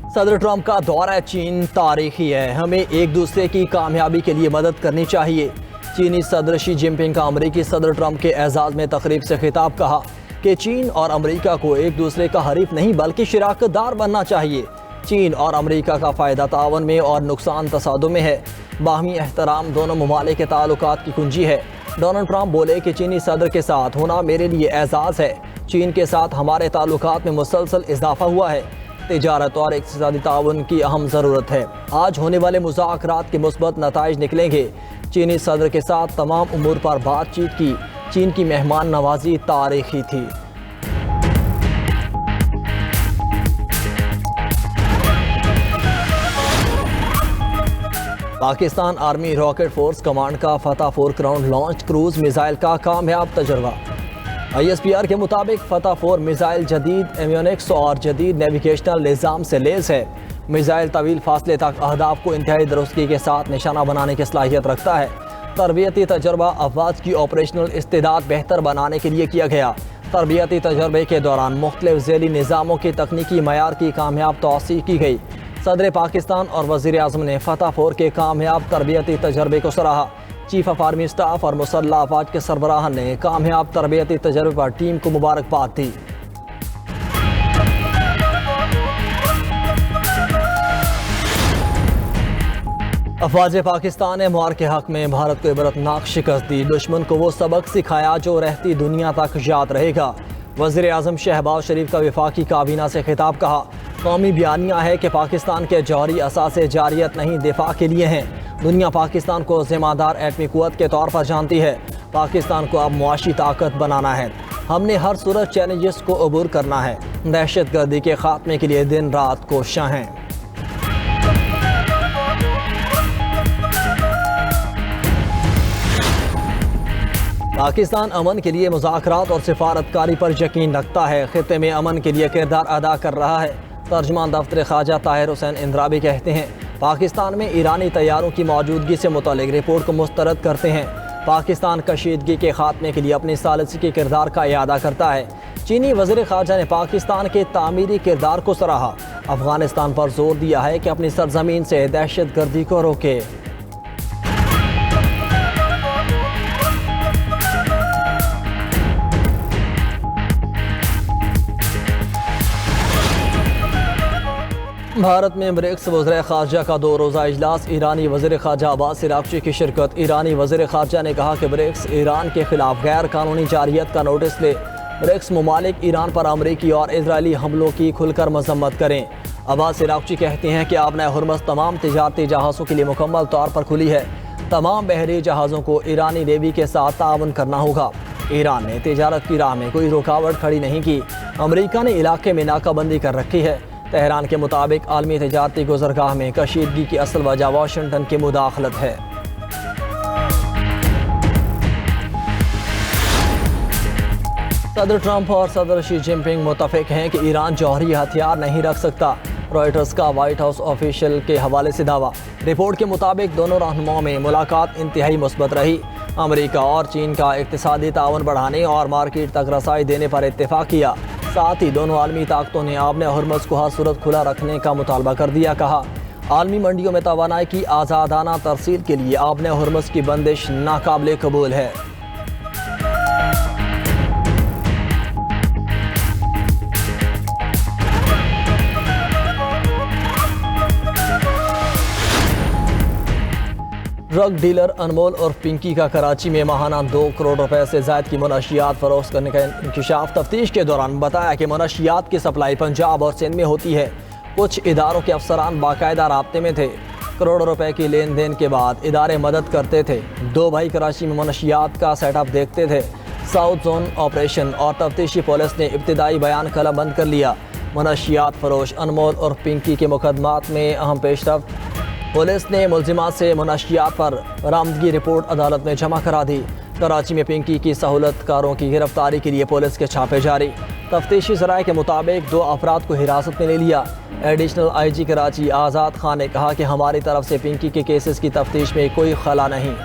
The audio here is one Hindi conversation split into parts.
सदर ट्रंप का दौरा चीन तारीखी है। हमें एक दूसरे की कामयाबी के लिए मदद करनी चाहिए। चीनी सदर शी जिनपिंग का अमरीकी सदर ट्रंप के एजाज़ में तकरीब से खिताब कहा कि चीन और अमरीका को एक दूसरे का हरीफ नहीं बल्कि शराकतदार बनना चाहिए। चीन और अमरीका का फ़ायदा तावन में और नुकसान तसादुम में है। बाहमी एहतराम दोनों ममालिक के ताल्लुकात की कुंजी है। डोनाल्ड ट्रंप बोले कि चीनी सदर के साथ होना मेरे लिए एजाज़ है। चीन के साथ हमारे ताल्लुकात में मुसलसल इजाफा हुआ है। तिजारत और इक़्तिसादी ताउन की अहम ज़रूरत है। आज होने वाले मुज़ाकरात के मुस्बत नताइज निकलेंगे। चीनी सदर के साथ तमाम उमूर पर बातचीत की। चीन की मेहमान नवाजी तारीखी थी। Pakistan army rocket force command का फतह 4 ग्राउंड लॉन्च क्रूज मिसाइल का कामयाब तजुर्बा। ISPR के मुताबिक फतह 4 मिसाइल जदीद एवियोनिक्स और जदीद नेविगेशनल निज़ाम से लेस है। मिसाइल तवील फासले तक अहदाफ को इंतहाई दुरुस्ती के साथ निशाना बनाने की सलाहियत रखता है। तरबियती तजर्बा अफवाज की ऑपरेशनल इस्तेदाद बेहतर बनाने के लिए किया गया। तरबियती तजर्बे के दौरान मुख्तलिफ ज़ैली निज़ामों की तकनीकी मयार की कामयाब तौसीक़ की गई। सदर पाकिस्तान और वज़ीर आज़म ने फतह 4 के कामयाब तरबियती तजर्बे को सराहा। चीफ ऑफ आर्मी स्टाफ और मुसल्लह अफवाज के सरबराह ने कामयाब तरबियती तजर्बे पर टीम को मुबारकबाद दी। अफवाज पाकिस्तान ने मुआर के हक में भारत को इबरतनाक शिकस्त दी। दुश्मन को वो सबक सिखाया जो रहती दुनिया तक याद रहेगा। वज़ीर आज़म शहबाज शरीफ का वफाकी काबीना से खिताब कहा, कौमी बयानिया है कि पाकिस्तान के जौहरी असासे जारियत नहीं दिफा के लिए हैं। दुनिया पाकिस्तान को ज़िम्मेदार एटमी क़ुव्वत के तौर पर जानती है। पाकिस्तान को अब मुआशी ताकत बनाना है। हमने हर सूरत चैलेंजेस को अबूर करना है। दहशत गर्दी के खात्मे के लिए दिन रात कोशिश हैं। पाकिस्तान अमन के लिए मुज़ाकरात और सिफारतकारी पर यकीन रखता है। खित्ते में अमन के लिए किरदार अदा कर रहा है। तर्जमान दफ्तर ख्वाजा ताहिर हुसैन इंद्राबी कहते हैं, पाकिस्तान में ईरानी तैयारों की मौजूदगी से मुतल्लिक रिपोर्ट को मुस्तरद करते हैं। पाकिस्तान कशीदगी के खात्मे के लिए अपनी सालिसी के किरदार का इयादा करता है। चीनी वज़ीर ख़ारजा ने पाकिस्तान के तामीरी किरदार को सराहा। अफगानिस्तान पर जोर दिया है कि अपनी सरजमीन से दहशत गर्दी को रोके। भारत में ब्रिक्स वज़ीर ख़ारजा का 2 रोज़ा इजलास। ईरानी वज़ीर ख़ारजा अब्बास अराग़ची की शिरकत। ईरानी वज़ीर ख़ारजा ने कहा कि ब्रिक्स ईरान के खिलाफ गैर कानूनी जारियत का नोटिस ले। ब्रिक्स ममालिक ईरान पर अमरीकी और इजरायली हमलों की खुलकर मजम्मत करें। अब्बास अराग़ची कहते हैं कि आबना हुर्मुज़ तमाम तिजारती जहाज़ों के लिए मुकम्मल तौर पर खुली है। तमाम बहरी जहाज़ों को ईरानी नेवी के साथ ताउन करना होगा। ईरान ने तिजारत की राह में कोई रुकावट खड़ी नहीं की। अमरीका ने इलाके में नाकाबंदी कर रखी है। तेहरान के मुताबिक आलमी तिजारती गुज़रगाह में कशीदगी की असल वजह वाशिंगटन की मुदाखलत है। सदर ट्रंप और सदर शी जिनपिंग मुत्तफिक हैं कि ईरान जौहरी हथियार नहीं रख सकता। रॉयटर्स का वाइट हाउस ऑफिशियल के हवाले से दावा। रिपोर्ट के मुताबिक दोनों रहनुमाओं में मुलाकात इंतहाई मुस्बत रही। अमरीका और चीन का इक़्तिसादी ताउन बढ़ाने और मार्केट तक रसाई देने पर इत्तेफाक किया। साथ ही दोनों आलमी ताकतों ने आबने हुर्मुज़ को हर सूरत खुला रखने का मुतालबा कर दिया। कहा, आलमी मंडियों में तवानाई की आज़ादाना तरसील के लिए आबने हुर्मुज़ की बंदिश नाकाबिले कबूल है। ड्रग डीलर अनमोल और पिंकी का कराची में माहाना 2 करोड़ रुपए से ज़ायद की मुनशियात फरोख्त करने का इंकशाफ। तफ्तीश के दौरान बताया कि मुनशियात की सप्लाई पंजाब और सिंध में होती है। कुछ इदारों के अफसरान बाकायदा राब्ते में थे। करोड़ों रुपए की लेन देन के बाद इदारे मदद करते थे। 2 भाई कराची में मुनशियात का सेटअप देखते थे। साउथ जोन ऑपरेशन और तफ्तीशी पुलिस ने इब्तिदाई बयान कलमबंद कर लिया। मुनशियात फरोश अनमोल और पिंकी के मुकदमात में अहम पेशरफ्त। पुलिस ने मुलजिमात से मुनशियात पर बरामदगी रिपोर्ट अदालत में जमा करा दी। कराची में पिंकी की सहूलतकारों की गिरफ्तारी के लिए पुलिस के छापे जारी। तफ्तीशी ज़राए के मुताबिक 2 अफराद को हिरासत में ले लिया। एडिशनल IG कराची आज़ाद खान ने कहा कि हमारी तरफ से पिंकी के केसेस की तफ्तीश में कोई खला नहीं।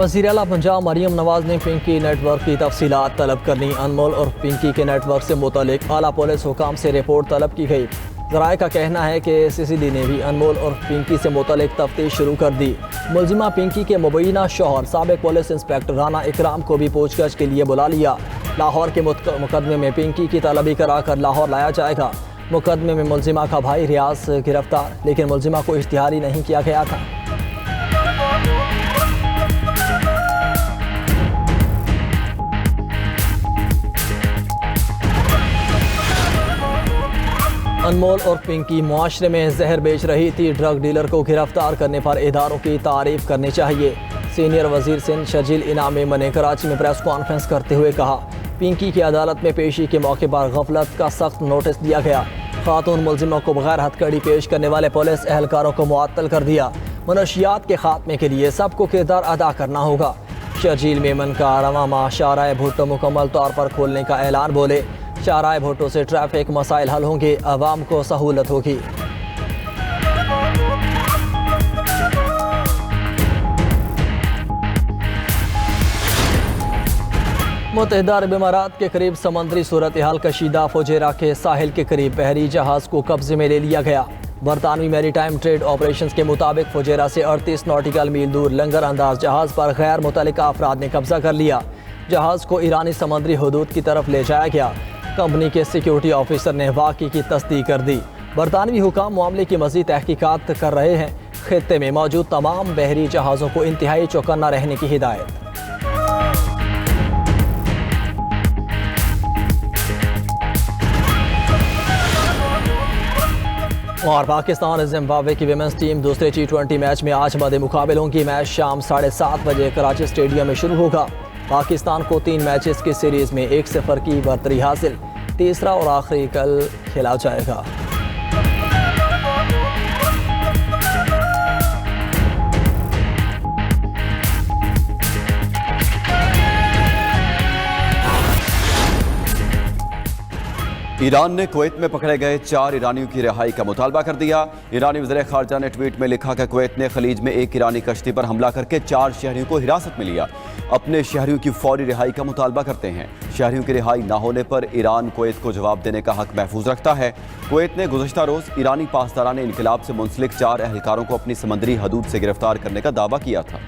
वज़ीर आला पंजाब मरीम नवाज ने पिंकी नेटवर्क की तफसीलात तलब कर ली। अनमोल और पिंकी के नेटवर्क से मुतल्लिक आला पुलिस हुकाम से रिपोर्ट तलब की गई। ज़राए का कहना है कि CCD ने भी अनमोल और पिंकी से मुतल्लिक तफ्तीश शुरू कर दी। मुलजिमा पिंकी के मुबैना शौहर साबिक पुलिस इंस्पेक्टर राना इकराम को भी पूछताछ के लिए बुला लिया। लाहौर के मुकदमे में पिंकी की तलबी कराकर लाहौर लाया जाएगा। मुकदमे में मुलजिमा का भाई रियाज गिरफ्तार, लेकिन मुलजिमा को इश्तिहारी नहीं किया गया था। अनमोल और पिंकी मुआशरे में जहर बेच रही थी। ड्रग डीलर को गिरफ्तार करने पर इदारों की तारीफ करनी चाहिए। सीनियर वजीर सिंध शजील इनाम ने कराची में प्रेस कॉन्फ्रेंस करते हुए कहा, पिंकी की अदालत में पेशी के मौके पर गफलत का सख्त नोटिस दिया गया। खातून मुलजिमों को बगैर हथकड़ी पेश करने वाले पुलिस एहलकारों को मुअत्तल कर दिया। मनशियात के खात्मे के लिए सबको किरदार अदा करना होगा। शजील मेमन का रवा माह शाहराह भुट्टो मुकम्मल तौर पर खोलने का ऐलान। बोले, शाहराह भुट्टो से ट्रैफिक मसाइल हल होंगे, अवाम को सहूलत होगी। मुत्तहिदा अरब इमारात के करीब समंदरी सूरत हाल कशीदा। फुजेरा के साहिल के करीब बहरी जहाज को कब्जे में ले लिया गया। बरतानवी मैरीटाइम ट्रेड ऑपरेशंस के मुताबिक फुजेरा से 38 नॉटिकल मील दूर लंगर अंदाज जहाज पर गैर मुतल्लिका अफराद ने कब्जा कर लिया। जहाज को ईरानी समंदरी हदूद की तरफ ले जाया गया। कंपनी के सिक्योरिटी ऑफिसर ने वाक़ई की तस्दीक कर दी। बरतानवी हुकाम मामले की मज़ीद तहकीकात कर रहे हैं। खित्ते में मौजूद तमाम बहरी जहाज़ों को इंतहाई चौकन्ना रहने की हिदायत। और पाकिस्तान और जिम्बाब्वे की विमेंस टीम दूसरे T20 मैच में आज मद मुकाबले होंगी। मैच शाम 7:30 बजे कराची स्टेडियम में शुरू होगा। पाकिस्तान को 3 मैचेस की सीरीज़ में 1-0 की बरतरी हासिल। तीसरा और आखिरी कल खेला जाएगा। ईरान ने कुवैत में पकड़े गए 4 ईरानियों की रिहाई का मुतालबा कर दिया। ईरानी वज़ीर ख़ारजा ने ट्वीट में लिखा कि कुवैत ने खलीज में एक ईरानी कश्ती पर हमला करके 4 शहरियों को हिरासत में लिया। अपने शहरियों की फौरी रिहाई का मुतालबा करते हैं। शहरियों की रिहाई न होने पर ईरान कुवैत को जवाब देने का हक महफूज रखता है। कुवैत ने गुज़श्ता रोज़ ईरानी पासदारान इनकलाब से मुंसलिक 4 एहलकारों को अपनी समंदरी हदूद से गिरफ्तार करने का दावा किया था।